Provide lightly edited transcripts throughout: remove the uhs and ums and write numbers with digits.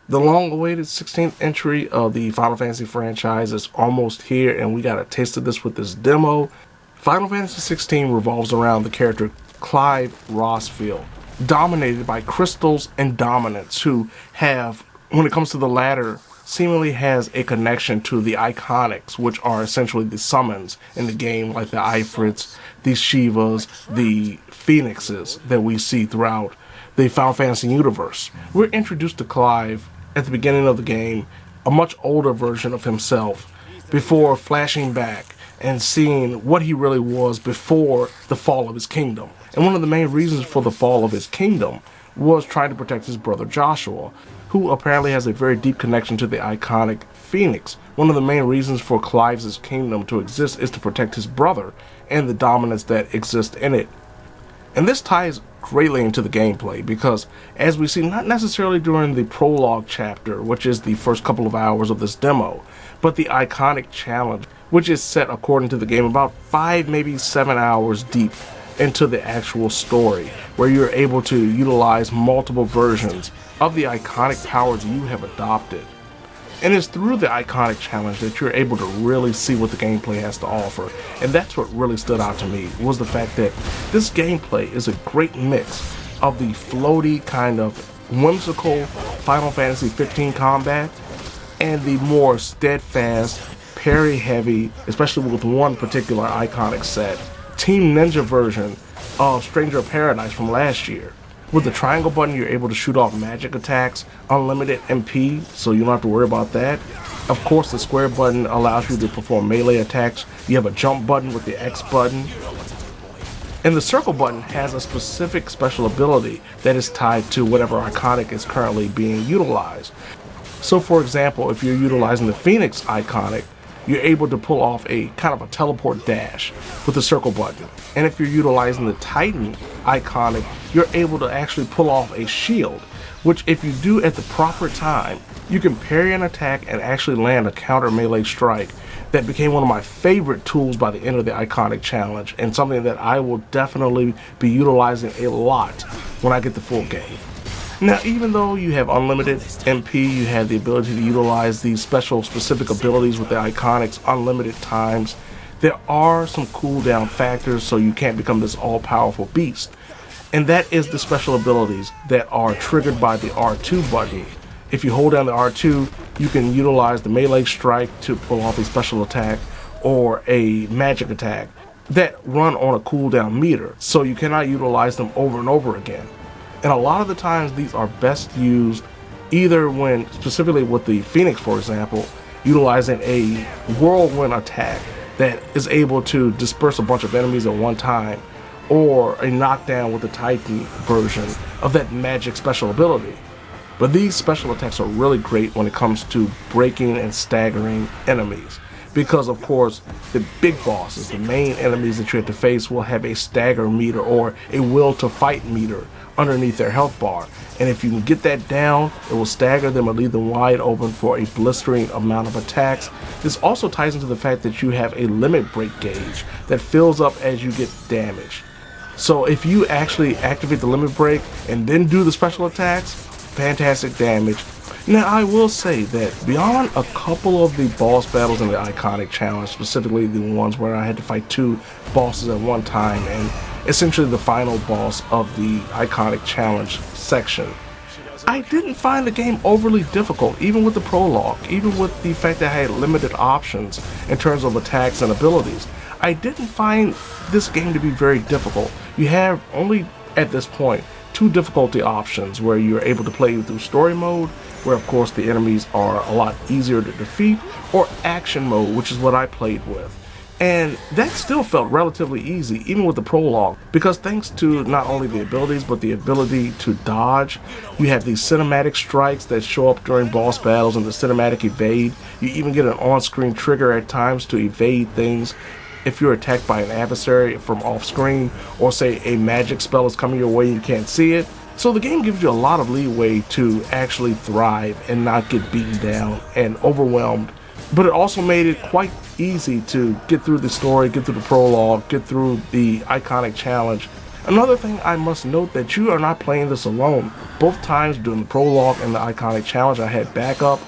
The long-awaited 16th entry of the Final Fantasy franchise is almost here, and we got a taste of this with this demo. Final Fantasy XVI revolves around the character Clive Rossfield, dominated by crystals and dominants who have, when it comes to the latter, seemingly has a connection to the iconics, which are essentially the summons in the game, like the Ifrits, the Shivas, the Phoenixes that we see throughout the Final Fantasy universe. We're introduced to Clive at the beginning of the game, a much older version of himself, before flashing back and seeing what he really was before the fall of his kingdom. And one of the main reasons for the fall of his kingdom was trying to protect his brother Joshua, who apparently has a very deep connection to the iconic Phoenix. One of the main reasons for Clive's kingdom to exist is to protect his brother and the dominance that exists in it. And this ties greatly into the gameplay because, as we see not necessarily during the prologue chapter, which is the first couple of hours of this demo, but the iconic challenge, which is set according to the game about 5, maybe 7 hours deep into the actual story, where you're able to utilize multiple versions of the iconic powers you have adopted. And it's through the iconic challenge that you're able to really see what the gameplay has to offer. And that's what really stood out to me, was the fact that this gameplay is a great mix of the floaty kind of whimsical Final Fantasy XV combat and the more steadfast, parry heavy, especially with one particular iconic set, Team Ninja version of Stranger of Paradise from last year. With the triangle button, you're able to shoot off magic attacks, unlimited MP, so you don't have to worry about that. Of course, the square button allows you to perform melee attacks. You have a jump button with the X button. And the circle button has a specific special ability that is tied to whatever iconic is currently being utilized. So for example, if you're utilizing the Phoenix iconic, you're able to pull off a kind of a teleport dash with the circle button. And if you're utilizing the Titan iconic, you're able to actually pull off a shield, which if you do at the proper time, you can parry an attack and actually land a counter melee strike. That became one of my favorite tools by the end of the iconic challenge, and something that I will definitely be utilizing a lot when I get the full game. Now, even though you have unlimited MP, you have the ability to utilize these special specific abilities with the iconics unlimited times, there are some cooldown factors so you can't become this all-powerful beast. And that is the special abilities that are triggered by the R2 button. If you hold down the R2, you can utilize the melee strike to pull off a special attack or a magic attack that run on a cooldown meter, so you cannot utilize them over and over again. And a lot of the times these are best used either when, specifically with the Phoenix for example, utilizing a whirlwind attack that is able to disperse a bunch of enemies at one time, or a knockdown with the Titan version of that magic special ability. But these special attacks are really great when it comes to breaking and staggering enemies, because of course the big bosses, the main enemies that you have to face, will have a stagger meter or a will to fight meter underneath their health bar, and if you can get that down, it will stagger them and leave them wide open for a blistering amount of attacks. This also ties into the fact that you have a limit break gauge that fills up as you get damaged. So if you actually activate the limit break and then do the special attacks, fantastic damage. Now I will say that beyond a couple of the boss battles in the iconic challenge, specifically the ones where I had to fight 2 bosses at one time and essentially the final boss of the iconic challenge section, I didn't find the game overly difficult, even with the prologue, even with the fact that I had limited options in terms of attacks and abilities. I didn't find this game to be very difficult. You have only, at this point, 2 difficulty options where you're able to play through story mode, where of course the enemies are a lot easier to defeat, or action mode, which is what I played with. And that still felt relatively easy, even with the prologue, because thanks to not only the abilities, but the ability to dodge, you have these cinematic strikes that show up during boss battles and the cinematic evade. You even get an on-screen trigger at times to evade things if you're attacked by an adversary from off-screen, or say a magic spell is coming your way and you can't see it. So the game gives you a lot of leeway to actually thrive and not get beaten down and overwhelmed. But it also made it quite easy to get through the story, get through the prologue, get through the iconic challenge. Another thing I must note, that you are not playing this alone. Both times during the prologue and the iconic challenge, I had backup,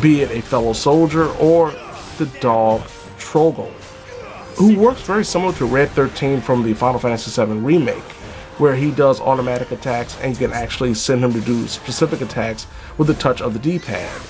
be it a fellow soldier or the dog Trogo, who works very similar to Red 13 from the Final Fantasy VII Remake, where he does automatic attacks and you can actually send him to do specific attacks with the touch of the D-pad.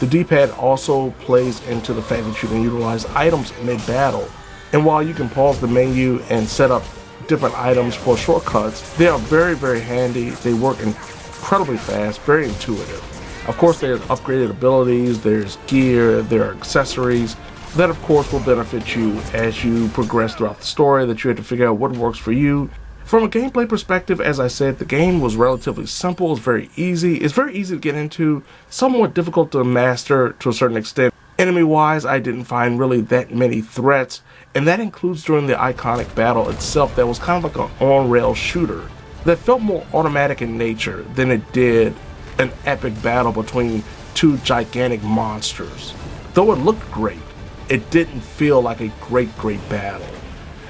The D-pad also plays into the fact that you can utilize items mid-battle, and while you can pause the menu and set up different items for shortcuts, they are very, very handy. They work incredibly fast, very intuitive. Of course, there's upgraded abilities, there's gear, there are accessories that of course will benefit you as you progress throughout the story, that you have to figure out what works for you. From a gameplay perspective, as I said, the game was relatively simple. It's very easy. It's very easy to get into, somewhat difficult to master to a certain extent. Enemy-wise, I didn't find really that many threats, and that includes during the iconic battle itself that was kind of like an on-rail shooter that felt more automatic in nature than it did an epic battle between two gigantic monsters. Though it looked great, it didn't feel like a great battle.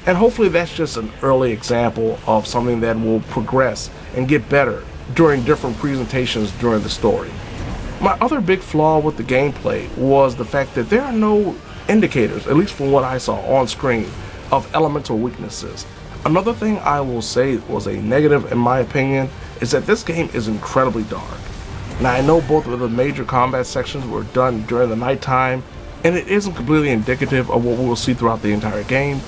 And hopefully that's just an early example of something that will progress and get better during different presentations during the story. My other big flaw with the gameplay was the fact that there are no indicators, at least from what I saw on screen, of elemental weaknesses. Another thing I will say was a negative in my opinion is that this game is incredibly dark. Now I know both of the major combat sections were done during the nighttime, and it isn't completely indicative of what we will see throughout the entire game,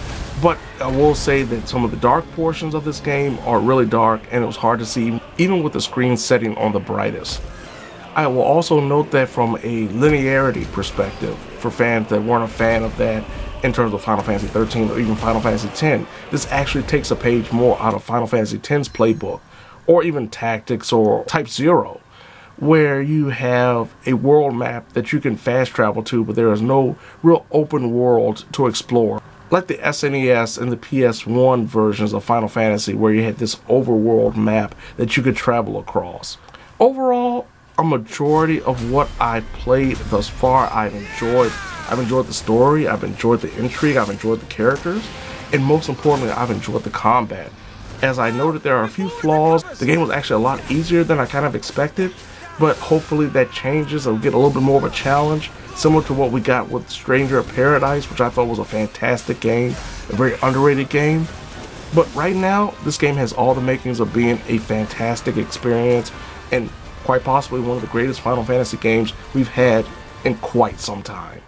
but I will say that some of the dark portions of this game are really dark and it was hard to see even with the screen setting on the brightest. I will also note that from a linearity perspective, for fans that weren't a fan of that in terms of Final Fantasy XIII or even Final Fantasy X, this actually takes a page more out of Final Fantasy X's playbook, or even Tactics or Type 0, where you have a world map that you can fast travel to, but there is no real open world to explore, like the SNES and the PS1 versions of Final Fantasy, where you had this overworld map that you could travel across. Overall, a majority of what I played thus far I've enjoyed. I've enjoyed the story, I've enjoyed the intrigue, I've enjoyed the characters, and most importantly, I've enjoyed the combat. As I noted, there are a few flaws. The game was actually a lot easier than I kind of expected, but hopefully that changes. It'll get a little bit more of a challenge, similar to what we got with Stranger of Paradise, which I thought was a fantastic game, a very underrated game. But right now, this game has all the makings of being a fantastic experience, and quite possibly one of the greatest Final Fantasy games we've had in quite some time.